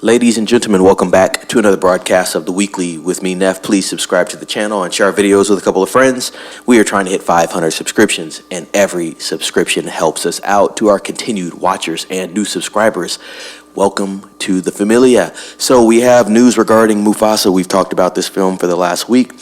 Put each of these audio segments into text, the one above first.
Ladies and gentlemen, welcome back to another broadcast of The Weekly with me, Neff. Please subscribe to the channel and share our videos with a couple of friends. We are trying to hit 500 subscriptions, and every subscription helps us out. To our continued watchers and new subscribers, welcome to the Familia. So we have news regarding Mufasa. We've talked about this film for the last week.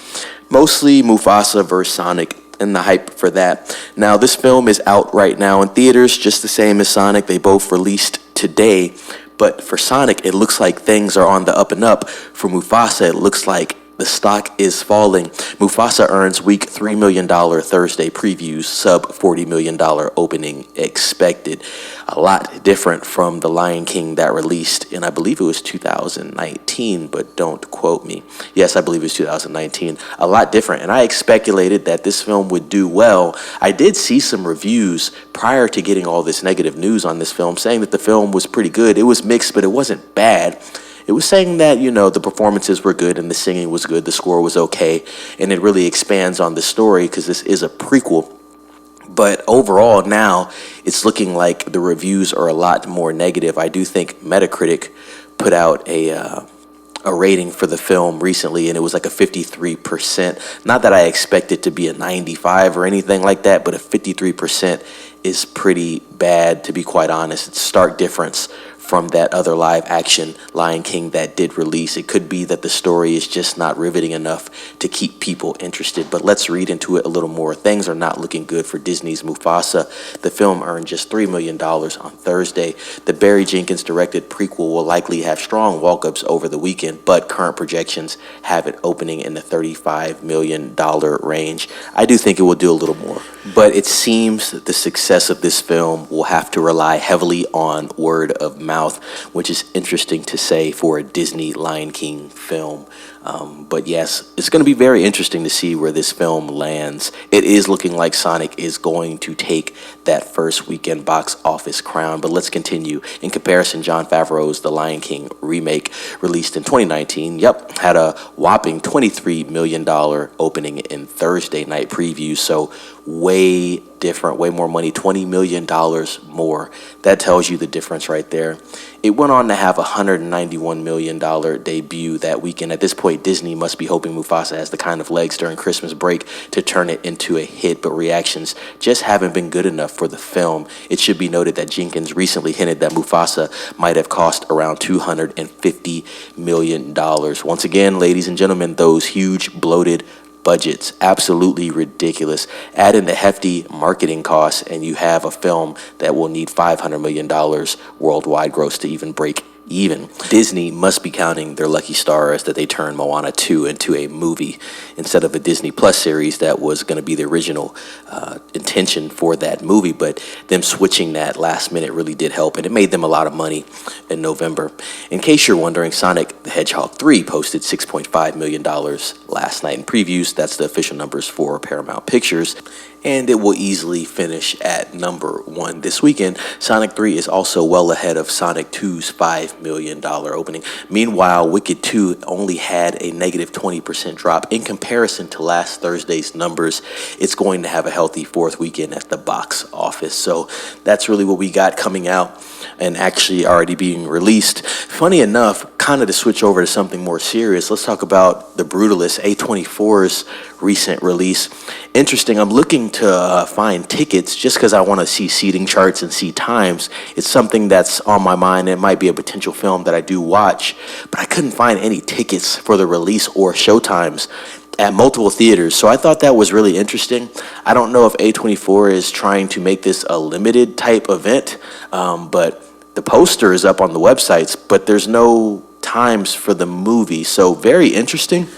Mostly Mufasa versus Sonic and the hype for that. Now, this film is out right now in theaters, just the same as Sonic. They both released today. But for Sonic, it looks like things are on the up and up. For Mufasa, it looks like the stock is falling. Mufasa earns week $3 million Thursday previews, sub $40 million opening expected. A lot different from The Lion King that released in, I believe it was 2019, but don't quote me. Yes, I believe it was 2019. A lot different. And I speculated that this film would do well. I did see some reviews prior to getting all this negative news on this film saying that the film was pretty good. It was mixed, but it wasn't bad. It was saying that, the performances were good and the singing was good, the score was okay, and it really expands on the story because this is a prequel. But overall now, it's looking like the reviews are a lot more negative. I do think Metacritic put out a rating for the film recently, and it was like a 53%. Not that I expect it to be a 95 or anything like that, but a 53% is pretty bad, to be quite honest. It's a stark difference from that other live action Lion King that did release. It could be that the story is just not riveting enough to keep people interested, but let's read into it a little more. Things are not looking good for Disney's Mufasa. The film earned just $3 million on Thursday. The Barry Jenkins directed prequel will likely have strong walk-ups over the weekend, but current projections have it opening in the $35 million range. I do think it will do a little more, but it seems that the success of this film will have to rely heavily on word of mouth, which is interesting to say for a Disney Lion King film. But yes, it's going to be very interesting to see where this film lands. It is looking like Sonic is going to take that first weekend box office crown. But let's continue. In comparison, Jon Favreau's The Lion King remake, released in 2019, had a whopping $23 million opening in Thursday night previews. So way different, way more money, $20 million more. That tells you the difference right there. It went on to have a $191 million debut that weekend. At this point, Disney must be hoping Mufasa has the kind of legs during Christmas break to turn it into a hit, but reactions just haven't been good enough for the film. It should be noted that Jenkins recently hinted that Mufasa might have cost around $250 million. Once again, ladies and gentlemen, those huge bloated budgets, absolutely ridiculous. Add in the hefty marketing costs and you have a film that will need $500 million worldwide gross to even break even. Disney must be counting their lucky stars that they turned Moana 2 into a movie instead of a Disney Plus series that was going to be the original intention for that movie, but them switching that last minute really did help, and it made them a lot of money in November. In case you're wondering, Sonic the Hedgehog 3 posted $6.5 million last night in previews. That's the official numbers for Paramount Pictures, and it will easily finish at number 1 this weekend. Sonic 3 is also well ahead of Sonic 2's $5 million opening. Meanwhile, Wicked 2 only had a negative 20% drop. In comparison to last Thursday's numbers, it's going to have a healthy fourth weekend at the box office. So that's really what we got coming out and actually already being released. Funny enough, kind of to switch over to something more serious, let's talk about The Brutalist, A24's recent release. Interesting, I'm looking to find tickets just because I want to see seating charts and see times. It's something that's on my mind. It might be a potential film that I do watch, but I couldn't find any tickets for the release or showtimes at multiple theaters. So I thought that was really interesting. I don't know if A24 is trying to make this a limited type event, but the poster is up on the websites, but there's no times for the movie. So very interesting.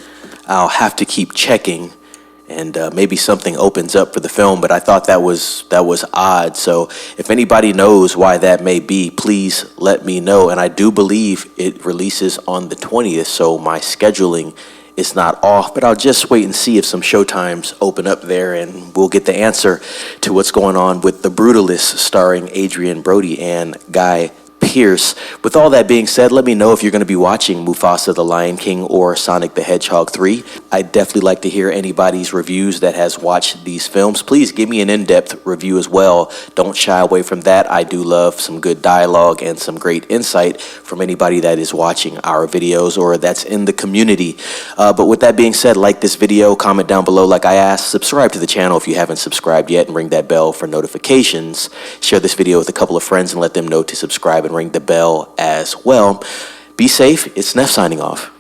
I'll have to keep checking, and maybe something opens up for the film, but I thought that was odd. So if anybody knows why that may be, please let me know. And I do believe it releases on the 20th, so my scheduling is not off, but I'll just wait and see if some showtimes open up there, and we'll get the answer to what's going on with The Brutalist, starring Adrian Brody and Guy Pearce. With all that being said, let me know if you're going to be watching Mufasa the Lion King or Sonic the Hedgehog 3. I'd definitely like to hear anybody's reviews that has watched these films. Please give me an in-depth review as well. Don't shy away from that. I do love some good dialogue and some great insight from anybody that is watching our videos or that's in the community. But with that being said, like this video, comment down below like I asked, subscribe to the channel if you haven't subscribed yet, and ring that bell for notifications. Share this video with a couple of friends and let them know to subscribe and ring the bell as well. Be safe. It's Neff signing off.